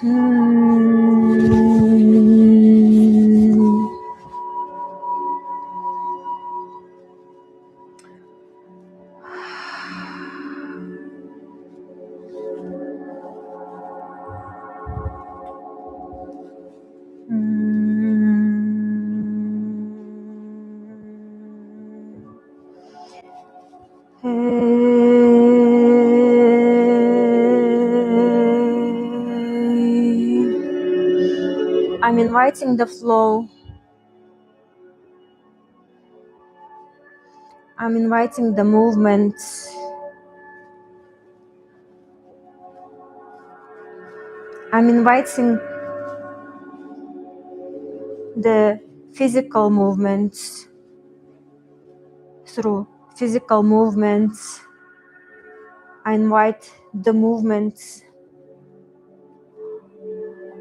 I'm inviting the flow. I'm inviting the movement. I'm inviting the physical movements. Through physical movements, I invite the movements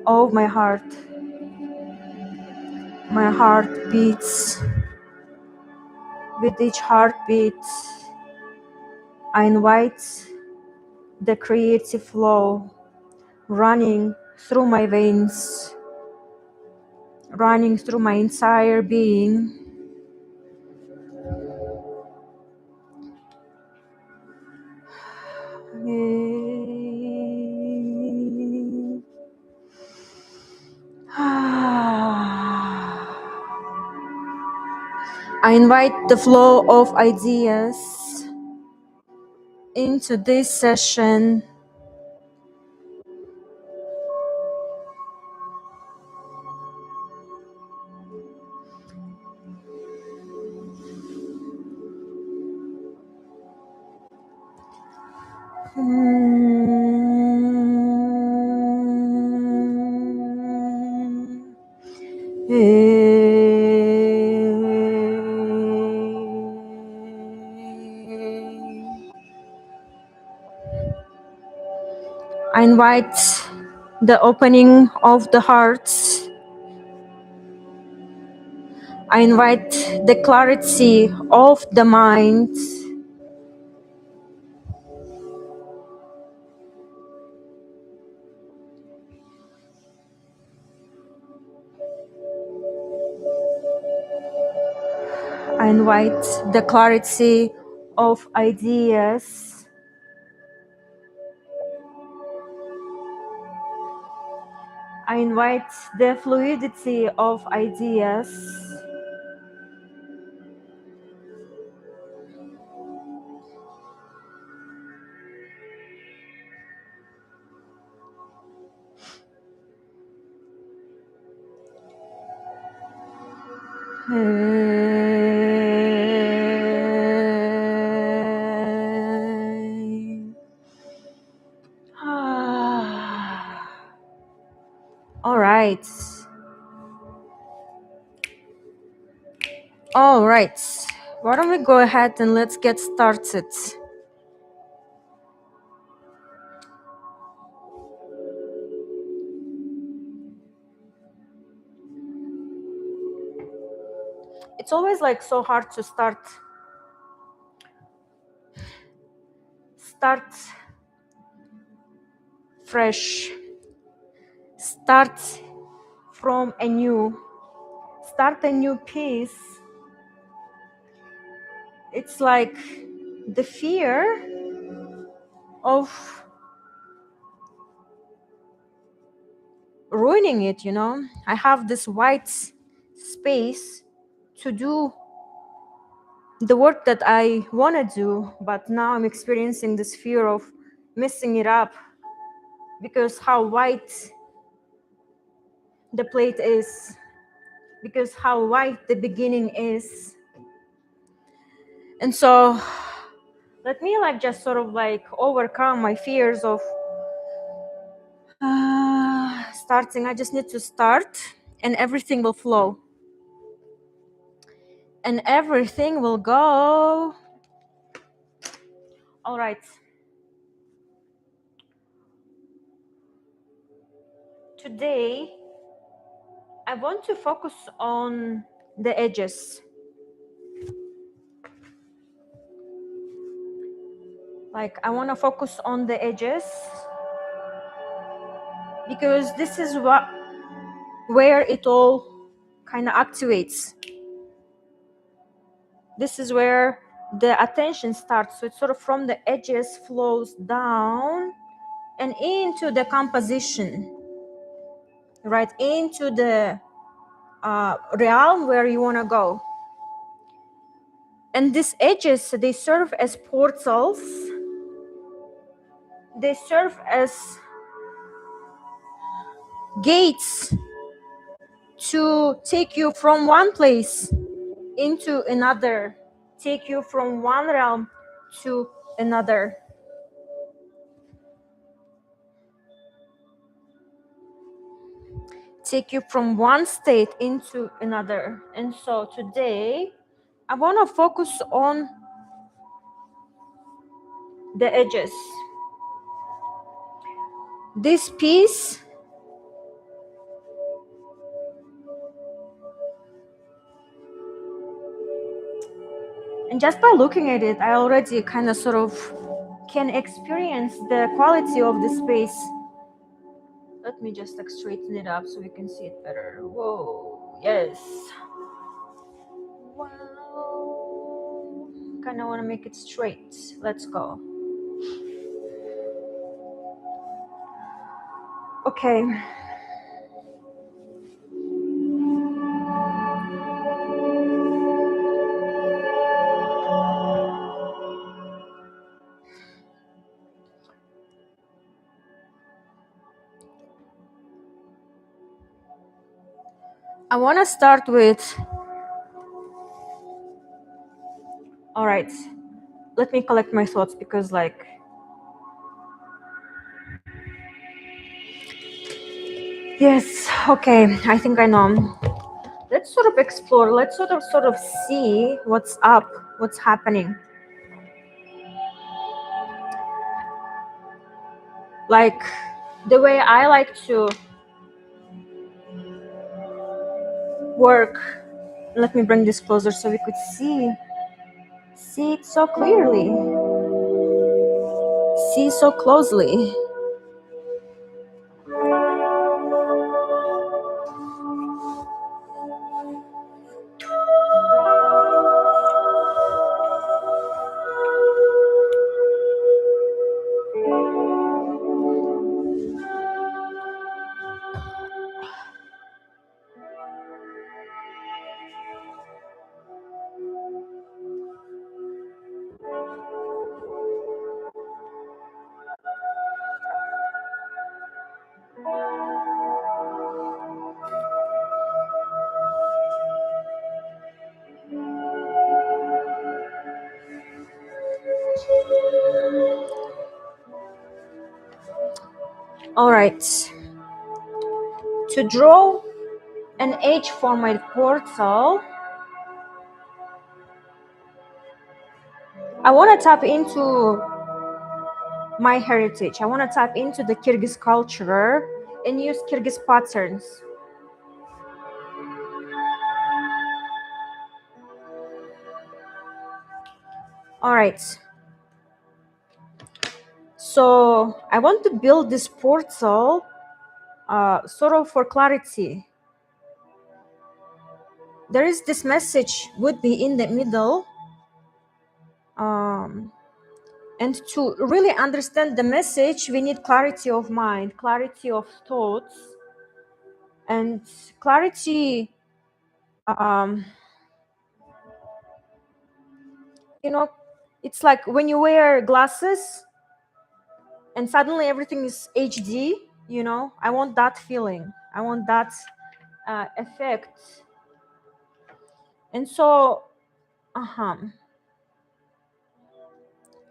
of my heart. My heart beats. With each heartbeat, I invite the creative flow running through my veins, running through my entire being. I invite the flow of ideas into this session. I invite the opening of the hearts. I invite the clarity of the mind. I invite the clarity of ideas. I invite the fluidity of ideas. All right. All right. Why don't we go ahead and let's get started. It's always like so hard to start fresh, start from a new, start a new piece. It's like the fear of ruining it, you know. I have this white space to do the work that I want to do, but now I'm experiencing this fear of messing it up because how white the plate is, because how white the beginning is. And so let me like just sort of like overcome my fears of starting. I just need to start and everything will flow and everything will go. All right. Today, I want to focus on the edges. Like I want to focus on the edges because this is where it all kind of activates. This is where the attention starts. So it's sort of from the edges flows down and into the composition, right into the realm where you want to go. And these edges, they serve as portals. They serve as gates to take you from one place into another, take you from one realm to another. Take you from one state into another. And so today, I want to focus on the edges. This piece, and just by looking at it, I already kind of sort of can experience the quality of the space. Let me just like straighten it up so we can see it better. Whoa, yes. Wow. Kind of want to make it straight. Let's go. Okay. I want to start with, all right, let me collect my thoughts because like, yes, okay, I think I know. Let's sort of explore, let's sort of see what's up, what's happening. Like the way I like to work. Let me bring this closer so we could see it so clearly, see so closely. All right, to draw an H for my portal, I want to tap into my heritage. I want to tap into the Kyrgyz culture and use Kyrgyz patterns. All right. So I want to build this portal sort of for clarity. There is this message would be in the middle. And to really understand the message, we need clarity of mind, clarity of thoughts, and clarity, you know, it's like when you wear glasses and suddenly everything is HD, you know, I want that feeling. I want that effect. And so,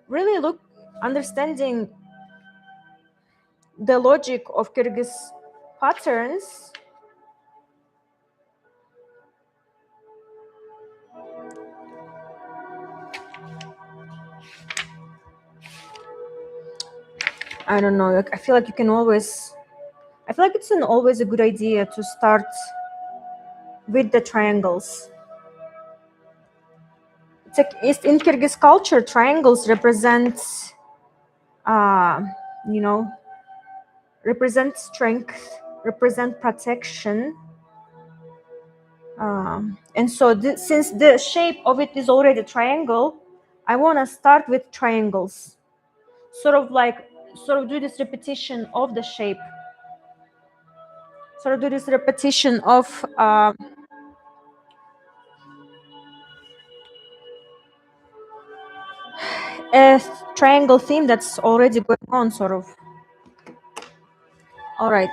really understanding the logic of Kyrgyz patterns. I don't know, like I feel like it's always a good idea to start with the triangles. It's like in Kyrgyz culture, triangles represent, you know, represent strength, represent protection. And so since the shape of it is already triangle, I want to start with triangles, sort of do this repetition of the shape, sort of do this repetition of a triangle theme that's already going on, sort of. All right.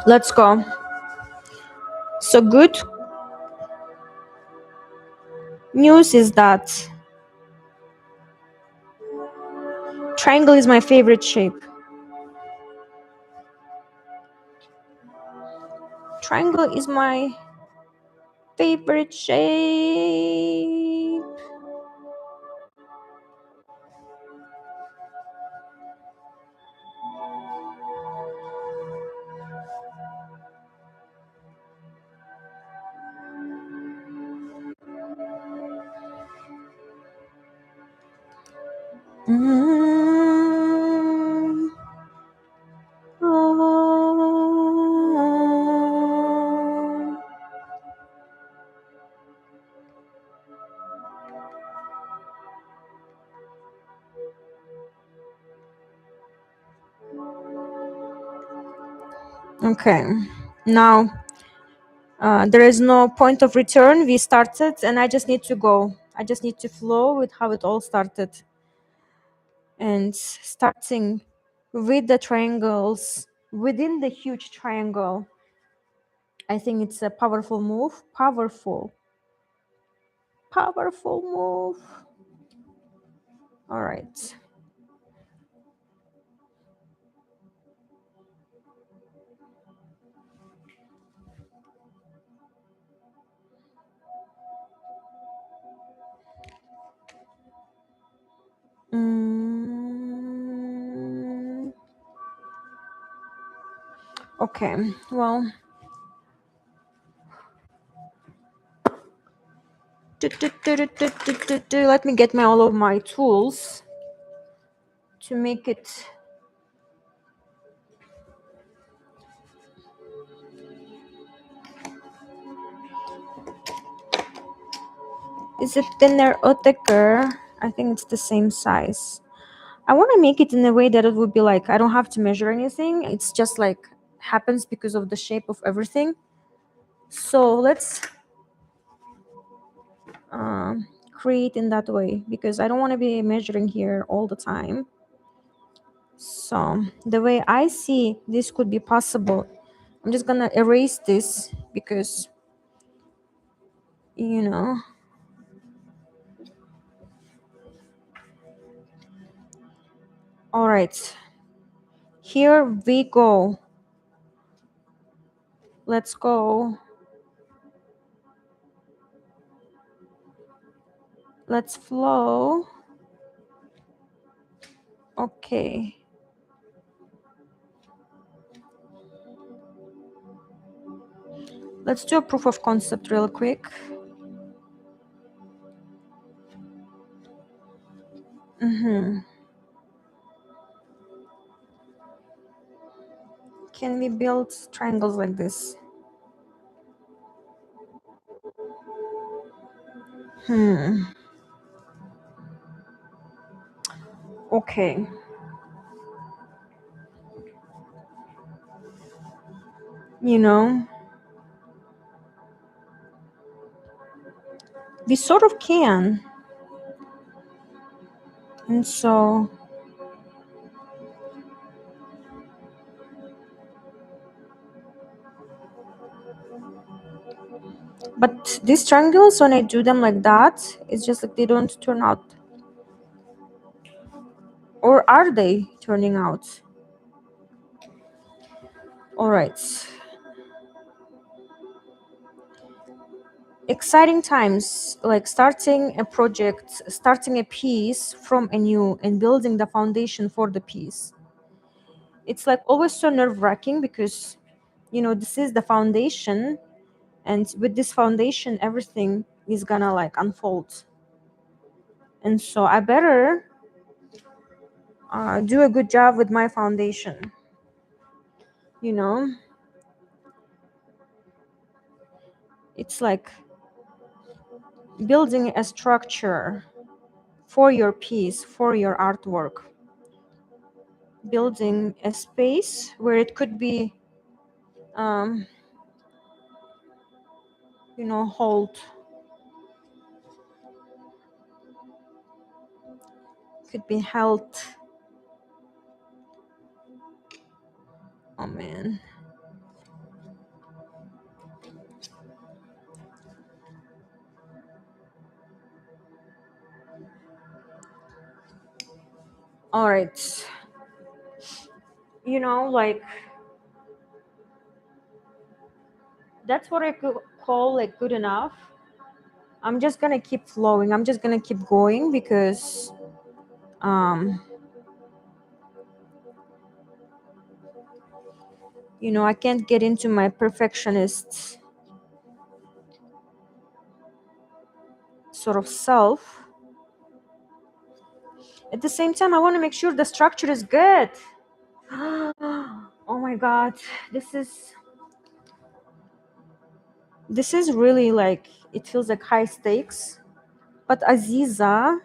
Let's go. So good news is that triangle is my favorite shape. Triangle is my favorite shape. Okay, now there is no point of return. We started and I just need to go. I just need to flow with how it all started. And starting with the triangles within the huge triangle, I think it's a powerful move. Powerful move. All right. Okay, well, let me get all of my tools to make it. Is it thinner or thicker? I think it's the same size. I want to make it in a way that it would be like I don't have to measure anything. It's just like happens because of the shape of everything. So let's create in that way because I don't want to be measuring here all the time. So the way I see this could be possible, I'm just gonna erase this because, you know, all right, here we go. Let's go. Let's flow. Okay. Let's do a proof of concept real quick. Can we build triangles like this? Okay. You know, we sort of can. And so but these triangles, when I do them like that, it's just like they don't turn out. Or are they turning out? All right. Exciting times, like starting a project, starting a piece from a new and building the foundation for the piece. it's like always so nerve-wracking because this is the foundation, and with this foundation everything is gonna like unfold. And so I better do a good job with my foundation. you know it's like building a structure for your piece, for your artwork, building a space where it could be um, hold, could be held. Oh man. All right. Like that's what I could call like good enough. I'm just gonna keep flowing. I'm just gonna keep going because um I can't get into my perfectionist sort of self. At the same time, I want to make sure the structure is good. Oh my god, this is really like, it feels like high stakes. But Aziza,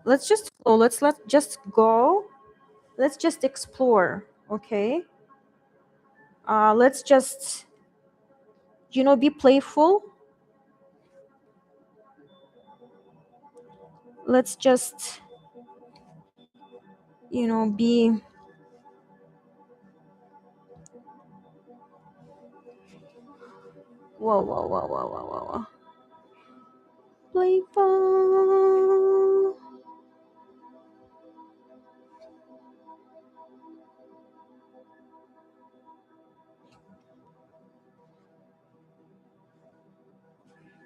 let's just flow. Let just go. Let's just explore, okay? Let's just be playful. Let's just be whoa whoa whoa whoa whoa whoa whoa playful.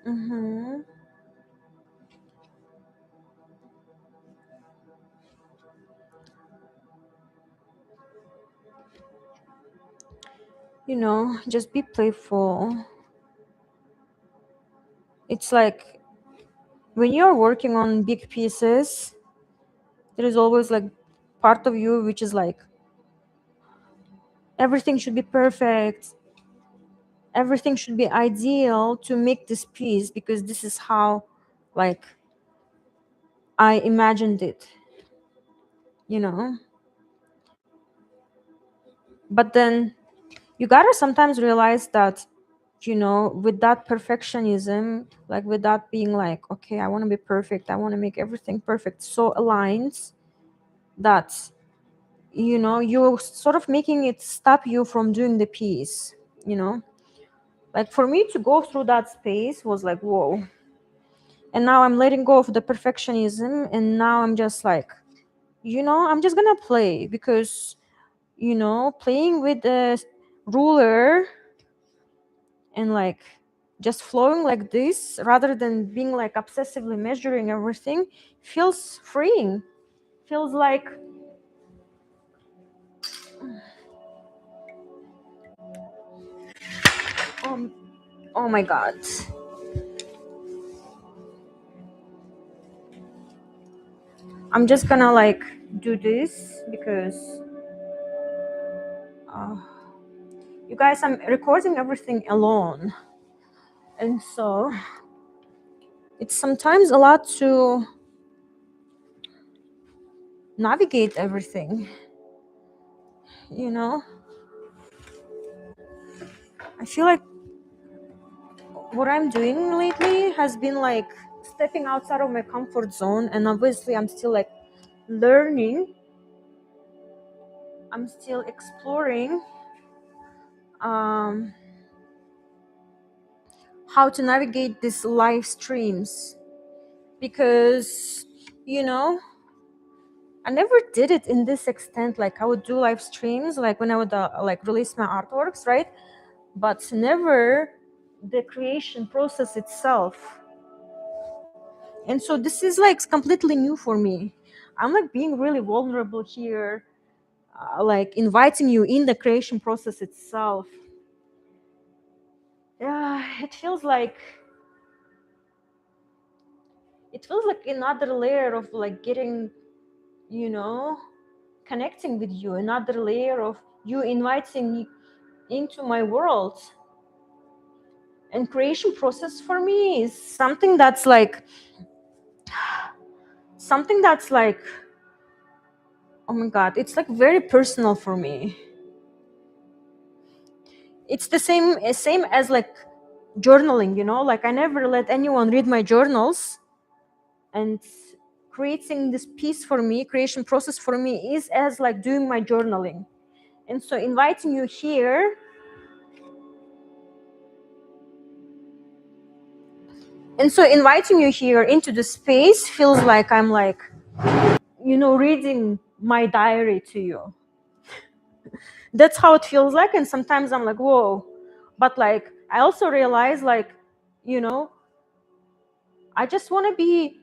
Mm-hmm. Just be playful. It's like when you're working on big pieces, there is always like part of you which is like, everything should be perfect, everything should be ideal to make this piece, because this is how like I imagined it, you know but then you gotta sometimes realize that with that perfectionism, like with that being like, okay, I want to be perfect, I want to make everything perfect, so aligned that you're sort of making it stop you from doing the piece. Like for me to go through that space was like, whoa. And now I'm letting go of the perfectionism, and now I'm just like, I'm just gonna play, because playing with the ruler and like just flowing like this rather than being like obsessively measuring everything feels freeing, feels like um oh my god. I'm just gonna like do this because you guys, I'm recording everything alone, and so it's sometimes a lot to navigate everything. I feel like what I'm doing lately has been like stepping outside of my comfort zone, and obviously I'm still like learning, I'm still exploring um how to navigate these live streams, because I never did it in this extent. Like I would do live streams like when I would like release my artworks, right? But never the creation process itself. And so this is like completely new for me. I'm like being really vulnerable here, like inviting you in the creation process itself. Yeah, it feels like another layer of like getting, you know, connecting with you, another layer of you inviting me into my world. And creation process for me is something that's like oh my god, it's like very personal for me. It's the same as like journaling, you know, like I never let anyone read my journals. And creating this piece for me, creation process for me, is as like doing my journaling. And so inviting you here, into the space feels like I'm like, you know, reading my diary to you. That's how it feels like. And sometimes I'm like, whoa. But like I also realize, like, you know, I just want to be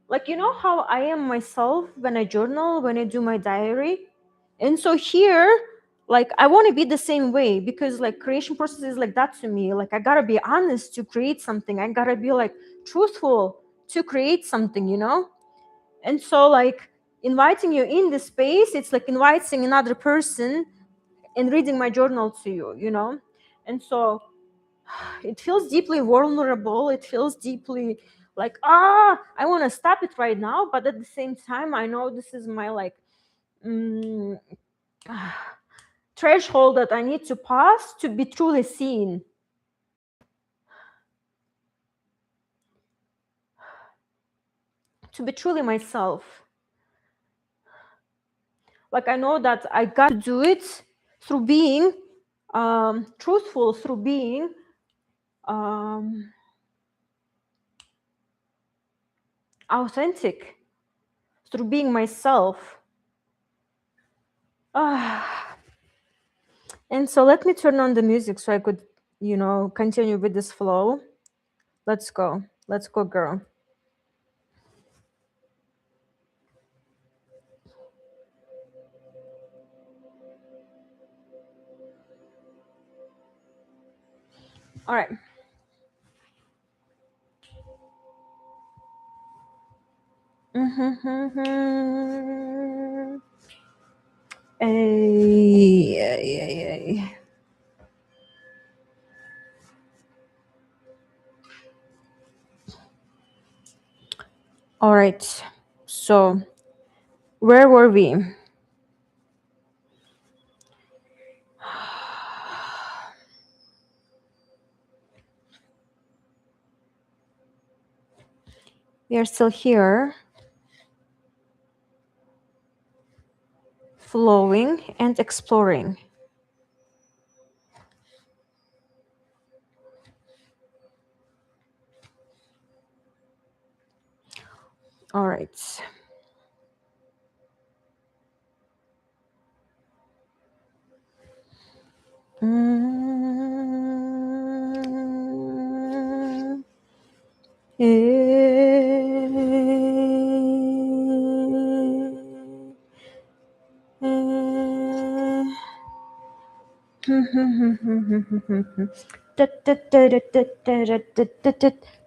like, you know how I am myself when I journal, when I do my diary. And so here, like I want to be the same way, because like creation process is like that to me. Like I gotta be honest to create something, I gotta be like truthful to create something, you know. And so like inviting you in this space, it's like inviting another person and reading my journal to you, you know. And so it feels deeply vulnerable, it feels deeply like, I want to stop it right now, but at the same time I know this is my like mm, threshold that I need to pass to be truly seen, to be truly myself. Like I know that I got to do it through being truthful, through being um, authentic, through being myself. And so let me turn on the music so I could, you know, continue with this flow. Let's go. Let's go, girl. All right. Ay, ay, ay, ay. All right. So, where were we? We are still here, flowing and exploring. All right. Mm.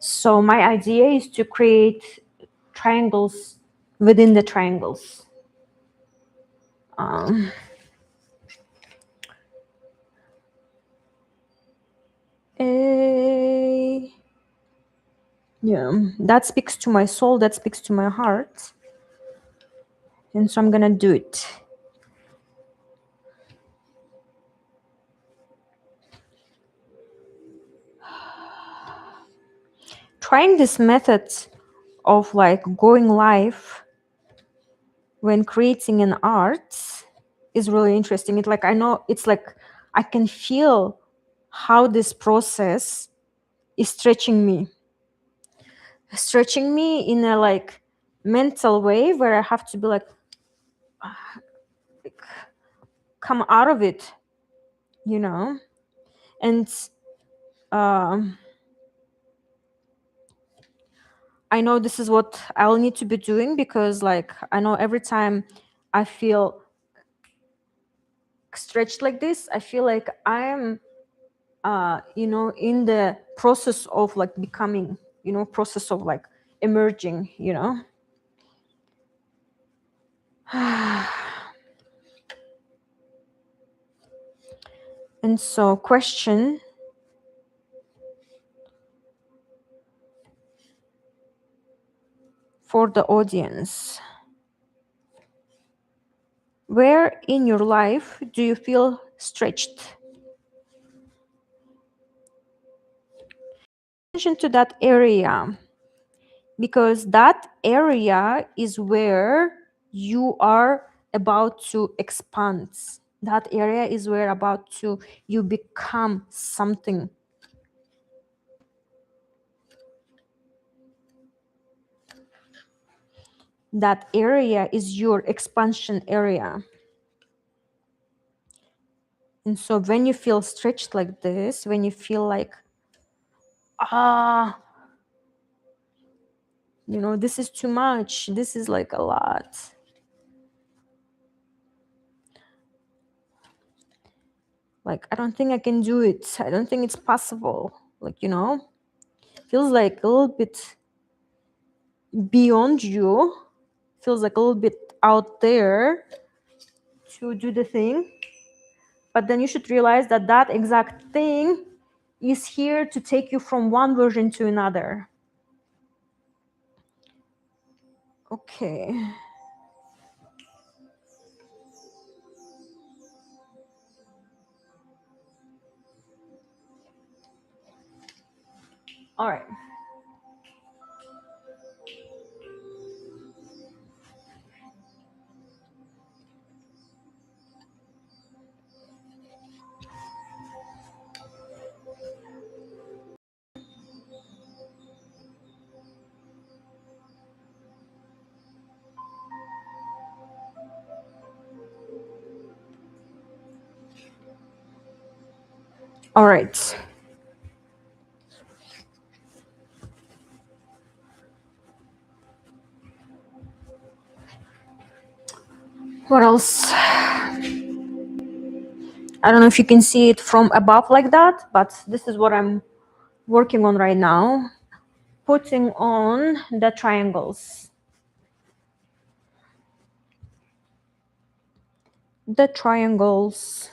So my idea is to create triangles within the triangles. Um, yeah, that speaks to my soul, that speaks to my heart. And so I'm gonna do it. Trying this method of like going live when creating an art is really interesting. It like, I know it's like I can feel how this process is stretching me in a like mental way, where I have to be like come out of it, you know. And um I know this is what I'll need to be doing, because like I know every time I feel stretched like this, I feel like I am in the process of like becoming, process of like emerging, And so, question for the audience: where in your life do you feel stretched? Attention to that area, because that area is where you are about to expand. That area is where about to you become something. That area is your expansion area. And so when you feel stretched like this, when you feel like, ah, this is too much, this is like a lot, like I don't think I can do it, I don't think it's possible, like feels like a little bit beyond you, feels like a little bit out there to do the thing. But then you should realize that that exact thing is here to take you from one version to another. Okay. All right. All right. What else? I don't know if you can see it from above like that, but this is what I'm working on right now. Putting on the triangles. The triangles.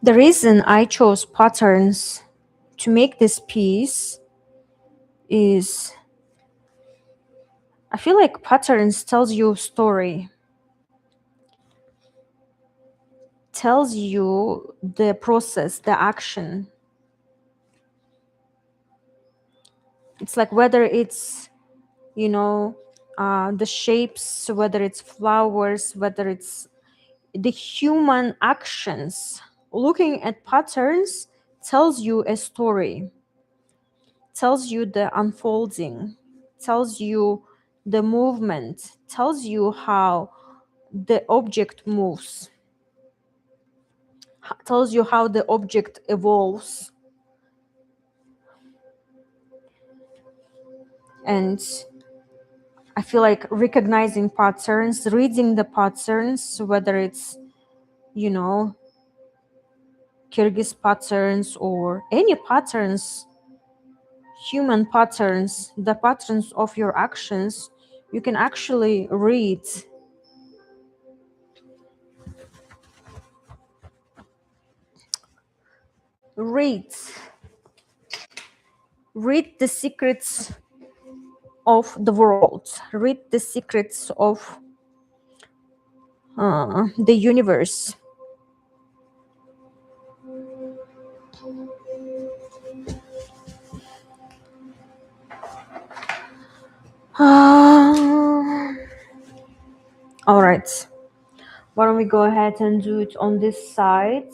The reason I chose patterns to make this piece is I feel like patterns tells you story, tells you the process, the action. It's like whether it's, the shapes, whether it's flowers, whether it's the human actions. Looking at patterns tells you a story, tells you the unfolding, tells you the movement, tells you how the object moves, tells you how the object evolves. And I feel like recognizing patterns, reading the patterns, whether it's, Kyrgyz patterns or any patterns, human patterns, the patterns of your actions, you can actually read read the secrets of the world, read the secrets of the universe. All right. Why don't we go ahead and do it on this side?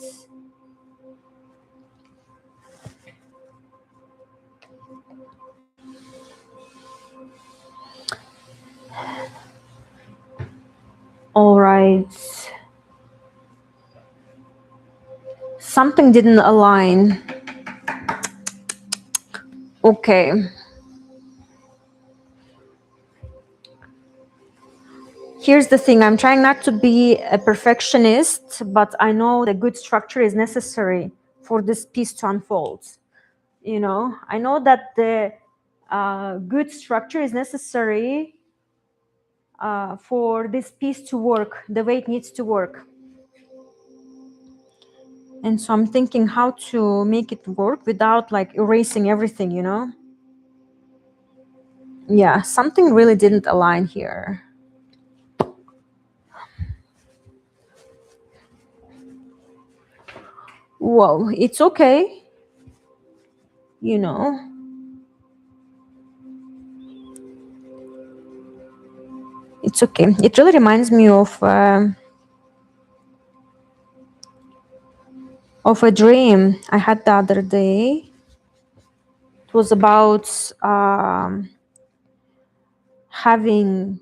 All right. Something didn't align. Okay. Here's the thing. I'm trying not to be a perfectionist, but I know the good structure is necessary for this piece to unfold. You know, I know that the good structure is necessary for this piece to work the way it needs to work. And so I'm thinking how to make it work without like erasing everything, you know? Yeah, something really didn't align here. Whoa, it's okay. You know, it's okay. It really reminds me of a dream I had the other day. It was about having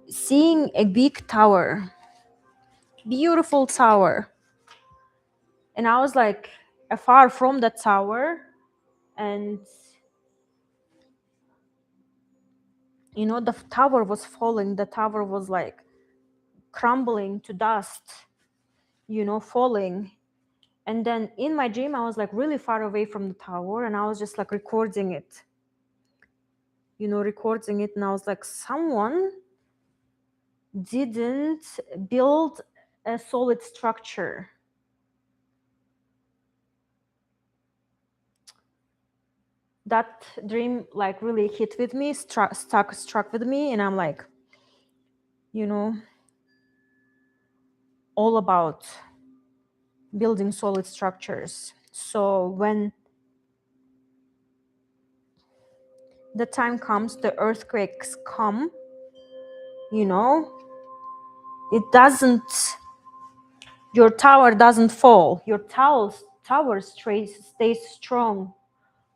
seeing a big tower, beautiful tower, and I was like afar from the tower, and you know the tower was falling. The tower was like crumbling to dust, you know, falling. And then in my dream, I was like really far away from the tower, and I was just like recording it, you know, recording it. And I was like, someone didn't build a solid structure. That dream like really hit with me, struck with me, and I'm like, you know, all about building solid structures. So when the time comes, the earthquakes come, you know, it doesn't, your tower doesn't fall, your tower stays strong.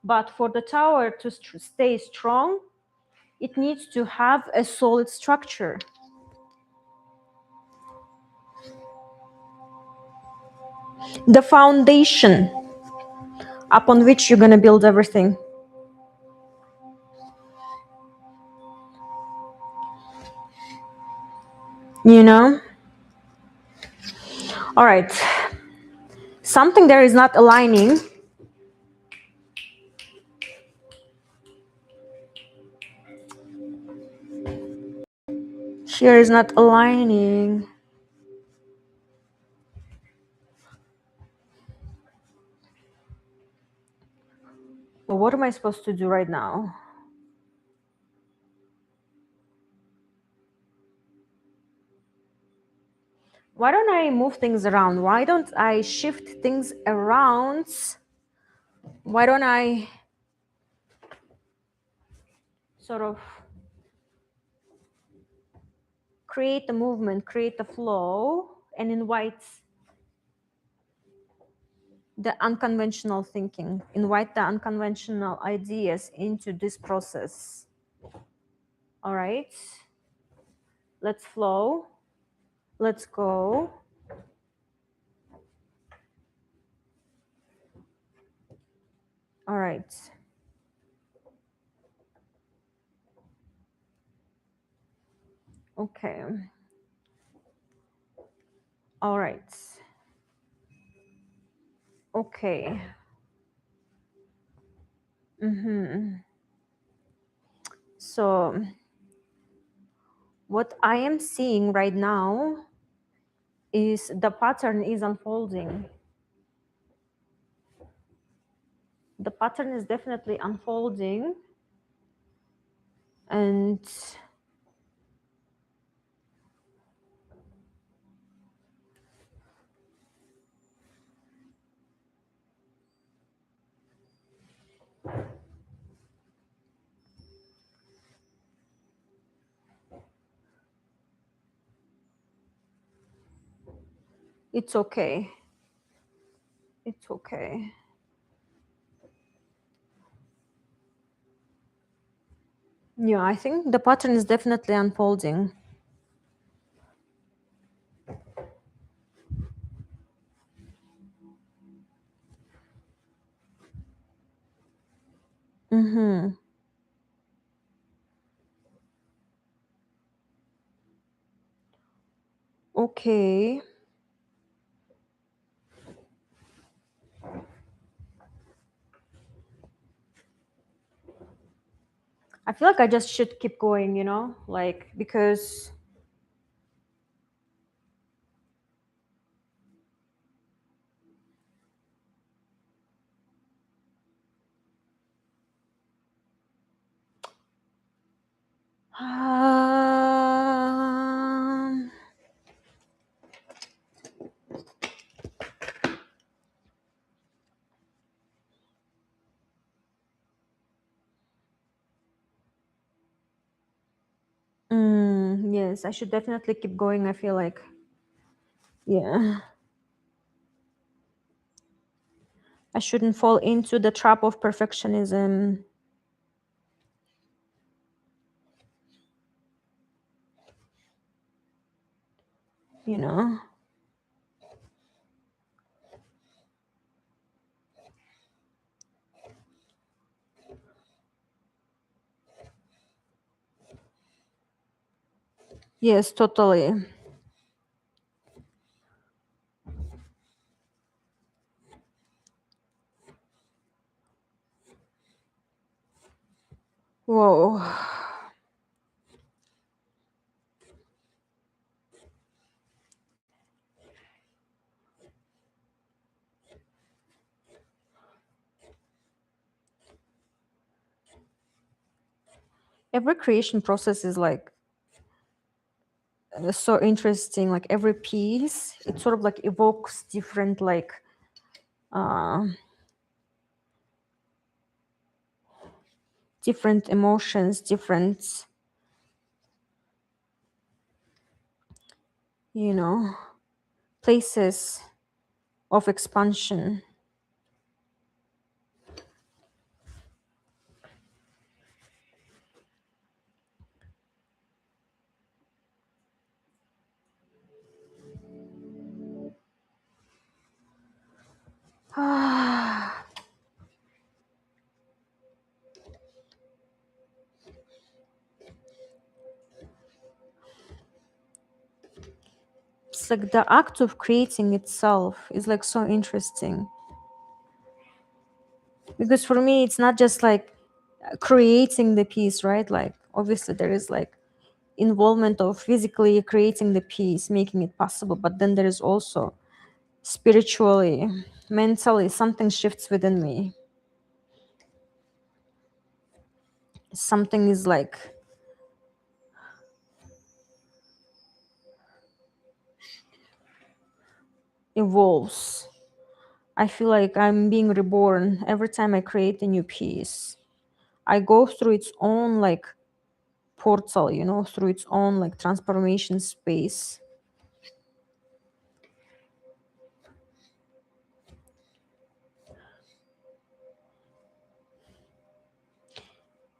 But for the tower to stay strong, it needs to have a solid structure. The foundation upon which you're going to build everything. You know? All right. Something there is not aligning. Here is not aligning. Well, what am I supposed to do right now? Why don't I move things around? Why don't I shift things around? Why don't I sort of create the movement, create the flow, and invite the unconventional thinking, invite the unconventional ideas into this process. All right, let's flow, let's go. All right. Okay. All right. Okay. So what I am seeing right now is the pattern is unfolding. The pattern is definitely unfolding, and It's okay. It's okay. Yeah, I think the pattern is definitely unfolding. Mm-hmm. Okay. I feel like I just should keep going, like because um, yes, I should definitely keep going. I feel like, yeah, I shouldn't fall into the trap of perfectionism, you know. Yes, totally. Whoa. Every creation process is like so interesting. Like every piece, it sort of like evokes different like uh, different emotions, different, you know, places of expansion. It's like the act of creating itself is like so interesting because for me it's not just like creating the piece, right? Like obviously there is like involvement of physically creating the piece, making it possible, but then there is also spiritually, mentally, something shifts within me. Something is like evolves. I feel like I'm being reborn every time I create a new piece. I go through its own like portal, through its own like transformation space.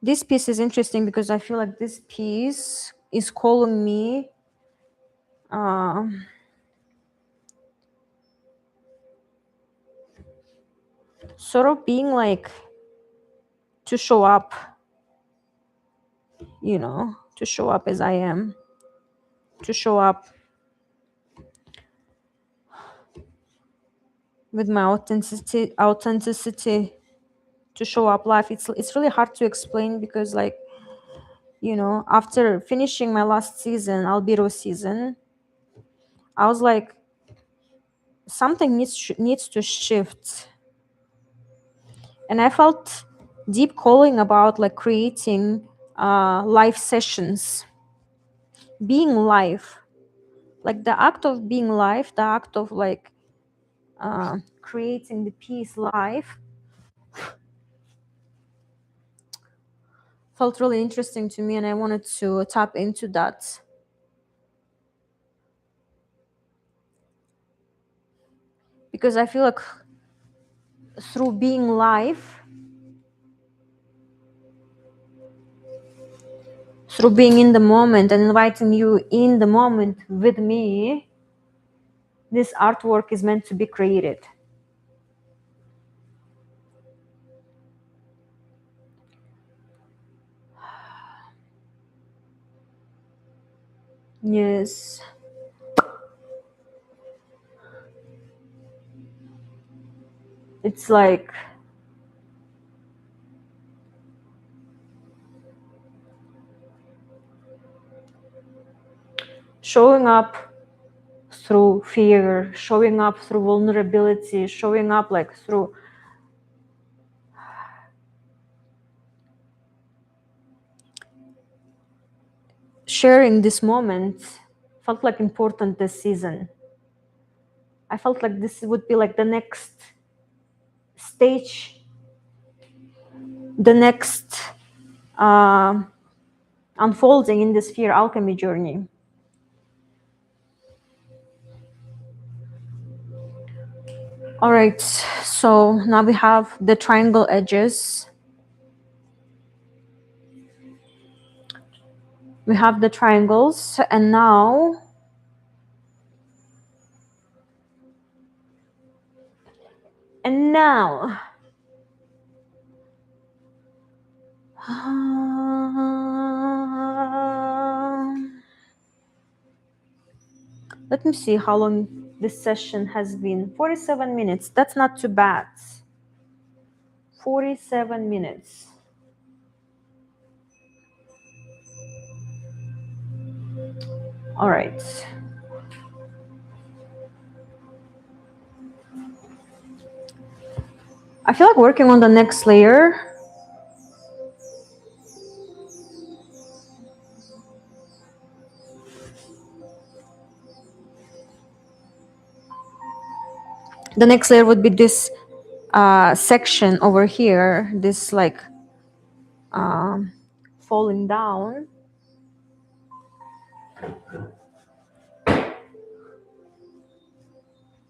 This piece is interesting because I feel like this piece is calling me uh, sort of being like to show up, to show up as I am, to show up with my authenticity, to show up life. It's really hard to explain because like, after finishing my last season, Albedo season, I was like, something needs to shift, and I felt deep calling about like creating live sessions, being live, like the act of being live, the act of like creating the piece live felt really interesting to me, and I wanted to tap into that. because I feel like through being live, through being in the moment and inviting you in the moment with me, this artwork is meant to be created. Yes. It's like showing up through fear, showing up through vulnerability, showing up like through sharing this moment felt like important this season. I felt like this would be like the next stage, the next unfolding in this Fear Alchemy journey. All right, so now we have the triangle edges. We have the triangles, and now let me see how long this session has been. 47 minutes. That's not too bad. 47 minutes. All right. I feel like working on the next layer. The next layer would be this section over here, this like falling down.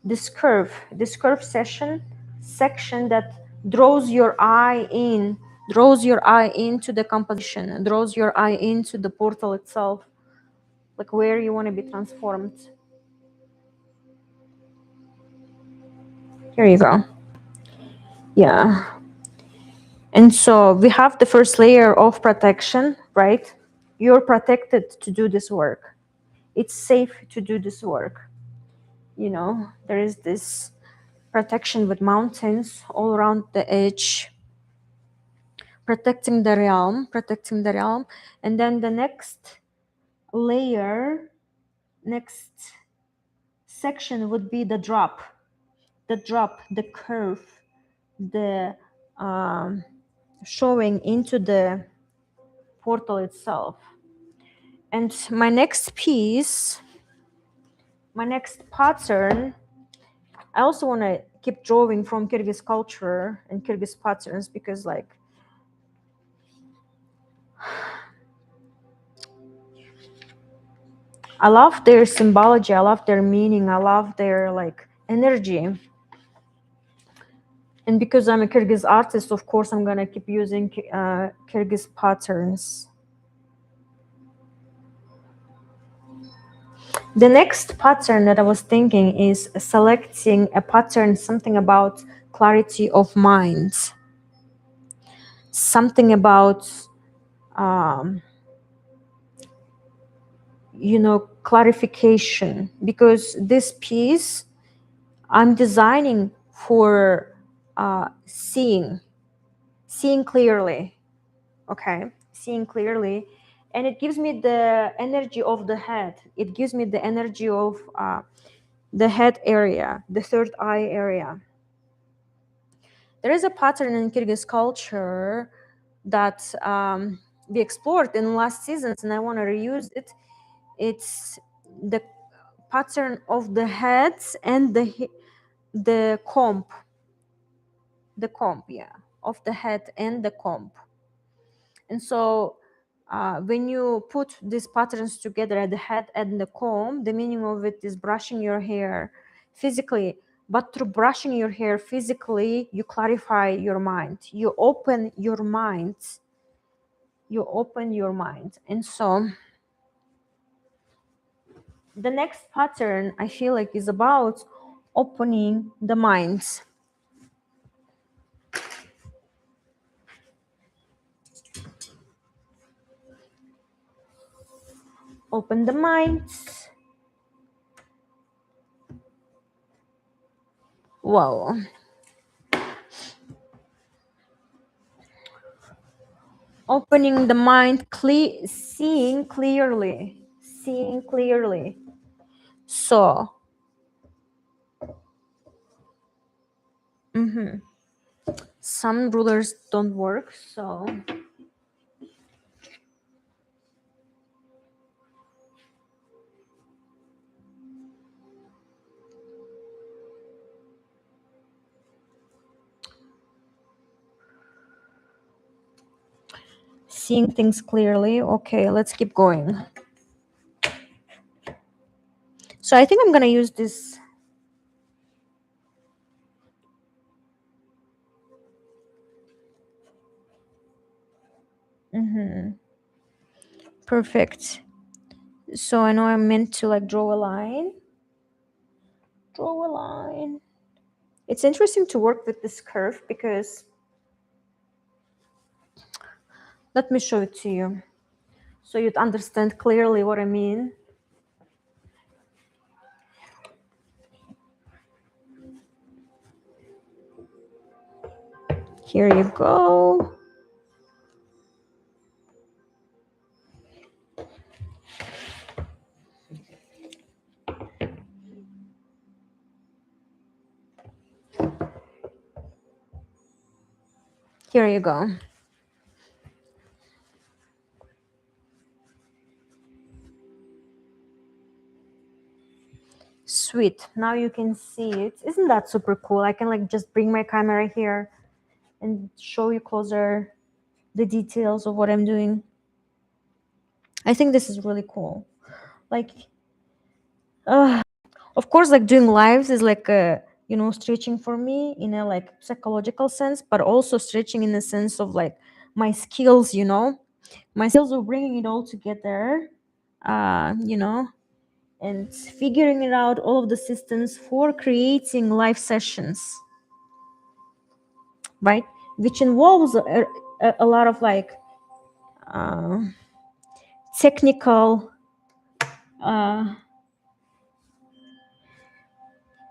This curve section that draws your eye into the composition, draws your eye into the portal itself, like where you want to be transformed. Here you go. Yeah. And so we have the first layer of protection, right? You're protected to do this work. It's safe to do this work. You know, there is this protection with mountains all around the edge, protecting the realm. And then the next layer, next section would be the drop, the curve, the showing into the portal itself. And my next piece, my next pattern, I also want to keep drawing from Kyrgyz culture and Kyrgyz patterns, because like I love their symbology, I love their meaning, I love their like energy. And because I'm a Kyrgyz artist, of course, I'm gonna keep using Kyrgyz patterns. The next pattern that I was thinking is selecting a pattern, something about clarity of mind, something about, you know, clarification, because this piece I'm designing for seeing clearly, okay, seeing clearly. And it gives me the energy of the head. It gives me the energy of the head area, the third eye area. There is a pattern in Kyrgyz culture that we explored in last seasons, and I want to reuse it. It's the pattern of the heads and the comb, yeah, of the head and the comb. And so when you put these patterns together at the head and the comb, the meaning of it is brushing your hair physically, but through brushing your hair physically, you clarify your mind, you open your mind, and so the next pattern I feel like is about opening the minds. Open the minds. Wow. Opening the mind, seeing clearly. Seeing clearly. So, some rulers don't work, so seeing things clearly. Okay, let's keep going. So I think I'm gonna use this. Perfect. So I know I'm meant to like draw a line. Draw a line. It's interesting to work with this curve because, let me show it to you so you'd understand clearly what I mean. Here you go. Here you go. Sweet. Now you can see it. Isn't that super cool? I can like just bring my camera here and show you closer the details of what I'm doing. I think this is really cool. Like, of course, like doing lives is like a, stretching for me in a like psychological sense, but also stretching in the sense of like my skills, my skills of bringing it all together, and figuring it out all of the systems for creating live sessions, right? Which involves a lot of like technical,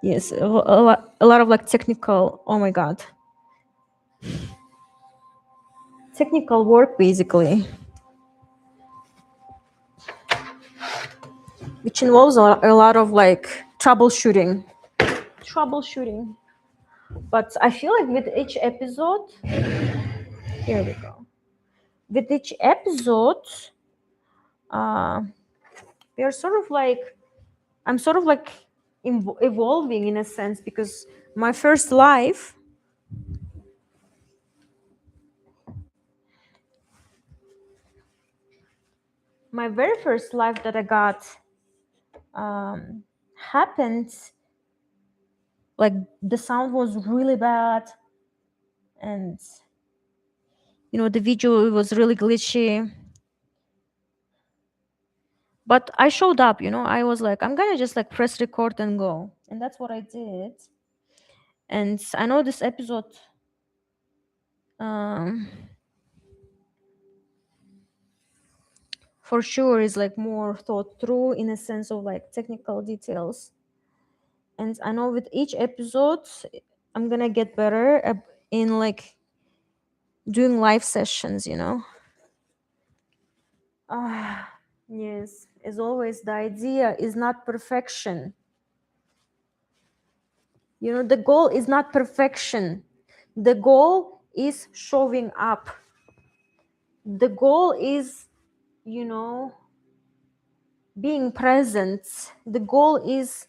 yes, a lot of like technical, oh my God, technical work basically, which involves a lot of like troubleshooting. But I feel like with each episode, here we go. With each episode, we are sort of like, I'm sort of like evolving in a sense, because my first life, my very first life that I got happened, like the sound was really bad, and the video was really glitchy. But I showed up, I was like, I'm gonna just like press record and go. And that's what I did. And I know this episode, um, for sure is like more thought through in a sense of like technical details. And I know with each episode, I'm gonna get better in like doing live sessions, Yes, as always, the idea is not perfection. The goal is not perfection. The goal is showing up. The goal is, being present. The goal is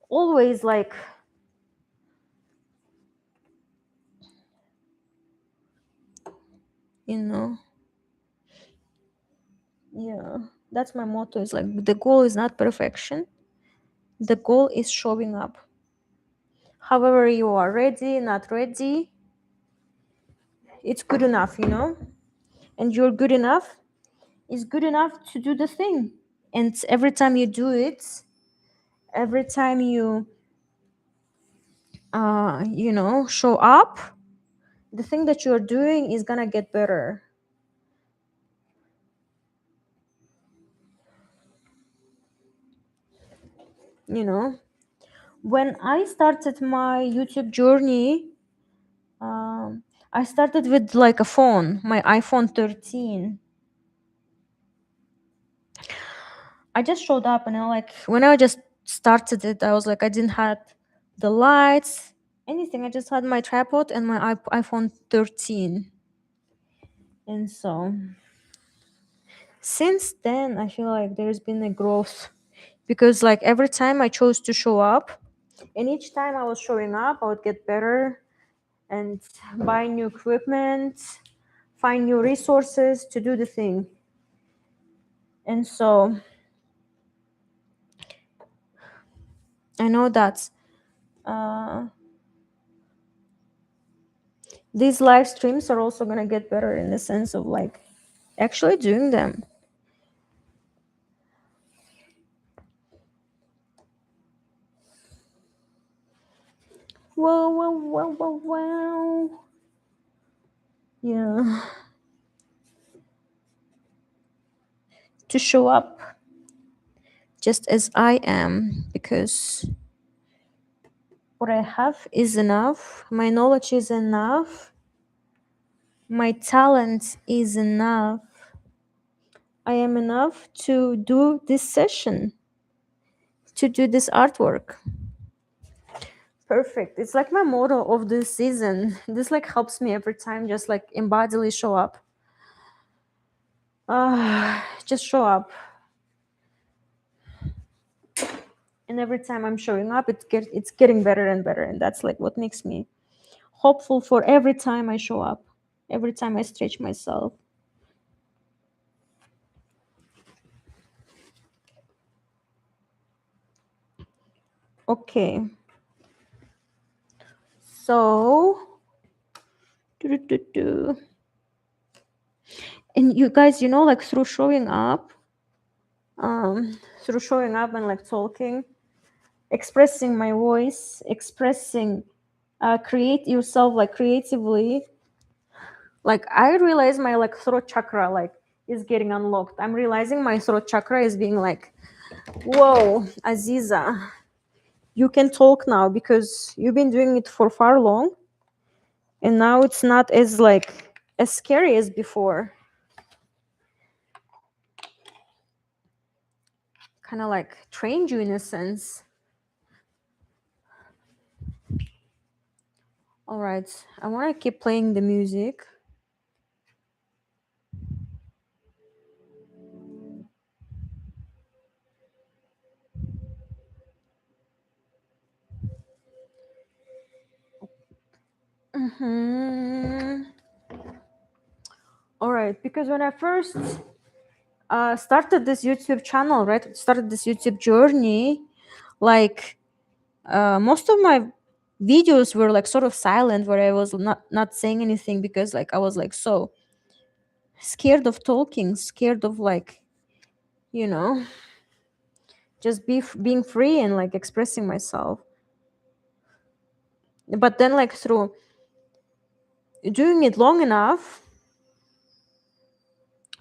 always like, yeah, that's my motto. Is like the goal is not perfection. The goal is showing up. however you are, ready, not ready, it's good enough, and you're good enough is good enough to do the thing. And every time you do it, every time you show up, the thing that you're doing is gonna get better. you know when I started my YouTube journey, I started with like a phone, my iPhone 13. I just showed up, and like when I just started it, I was like, I didn't have the lights, anything. I just had my tripod and my iPhone 13. And so since then, I feel like there's been a growth, because like every time I chose to show up, and each time I was showing up, I would get better and buy new equipment, find new resources to do the thing. And so I know that these live streams are also going to get better in the sense of like actually doing them. Whoa, whoa, whoa, whoa, whoa. Yeah. To show up just as I am, because what I have is enough, my knowledge is enough, my talent is enough. I am enough to do this session, to do this artwork. Perfect. It's like my motto of this season. This like helps me every time, just like embodily show up. Just show up. And every time I'm showing up, it's getting better and better. And that's like what makes me hopeful for every time I show up, every time I stretch myself. Okay. So, and you guys, like through showing up, and like talking, expressing my voice, expressing, create yourself like creatively. Like I realize my like throat chakra like is getting unlocked. I'm realizing my throat chakra is being like, whoa, Aziza, you can talk now because you've been doing it for far long, and now it's not as like as scary as before. Kind of like trained you in a sense. All right, I want to keep playing the music. All right, because when I first started this YouTube channel, right, started this YouTube journey, like most of my videos were like sort of silent, where I was not saying anything, because like I was like so scared of talking, scared of like, you know, just being free and like expressing myself. But then like through doing it long enough,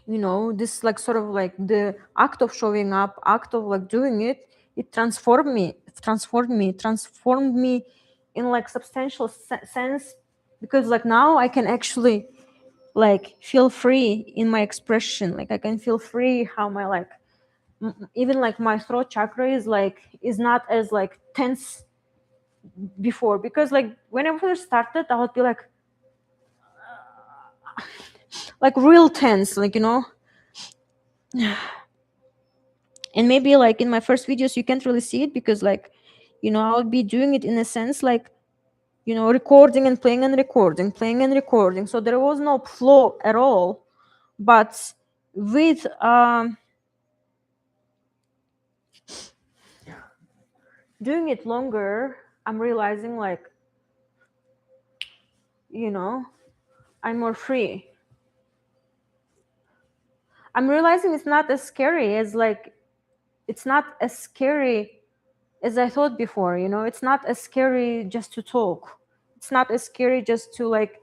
this like sort of like the act of showing up, act of like doing it, it transformed me in like substantial sense, because like now I can actually like feel free in my expression. Like I can feel free how my like even like my throat chakra is not as like tense before, because like when I first started, I would be like real tense, like and maybe like in my first videos you can't really see it, because like I would be doing it in a sense like recording and playing and recording, playing and recording, so there was no flow at all. But with doing it longer, I'm realizing like, you know, I'm more free. I'm realizing it's not as scary as like, it's not as scary as I thought before, you know. It's not as scary just to talk. It's not as scary just to like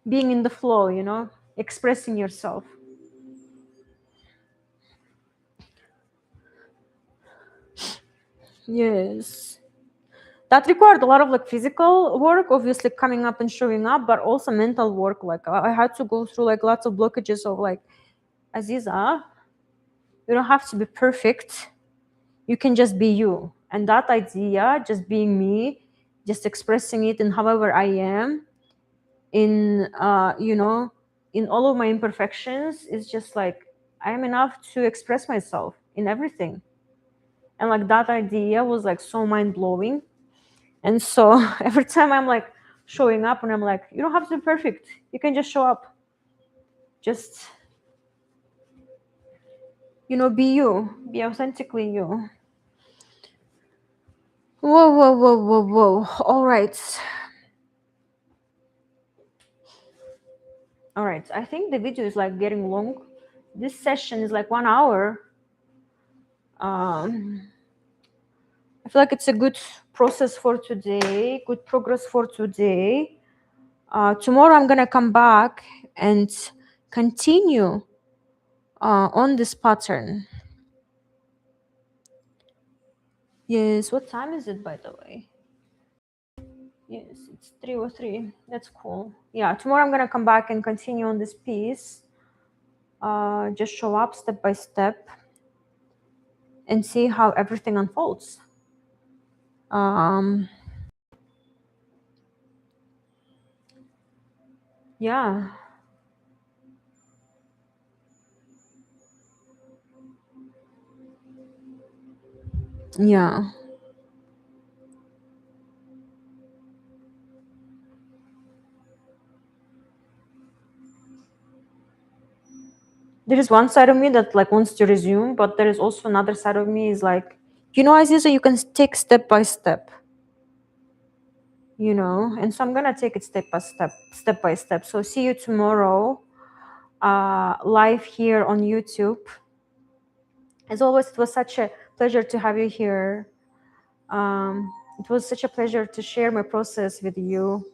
being in the flow, you know, expressing yourself. Yes. That required a lot of like physical work, obviously coming up and showing up, but also mental work. Like I had to go through like lots of blockages of like, Aziza, you don't have to be perfect. You can just be you. And that idea, just being me, just expressing it in however I am, in you know, in all of my imperfections, is just like I am enough to express myself in everything. And like that idea was like so mind blowing. And so every time I'm like showing up and I'm like, you don't have to be perfect. You can just show up. Just, you know, be you. Be authentically you. Whoa, whoa, whoa, whoa, whoa. All right. All right. I think the video is like getting long. This session is like 1 hour. I feel like it's a good process for today, good progress for today. Tomorrow I'm gonna come back and continue on this pattern. Yes, what time is it, by the way? Yes, it's 3:03. That's cool. Yeah, tomorrow I'm gonna come back and continue on this piece. Just show up step by step and see how everything unfolds. Um, yeah, yeah. There is one side of me that like wants to resume, but there is also another side of me is like, you know, Aziza, you can take step by step, you know, and so I'm gonna take it step by step, step by step. So see you tomorrow, live here on YouTube. As always, it was such a pleasure to have you here. It was such a pleasure to share my process with you.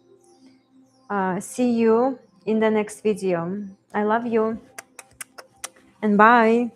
See you in the next video. I love you and bye.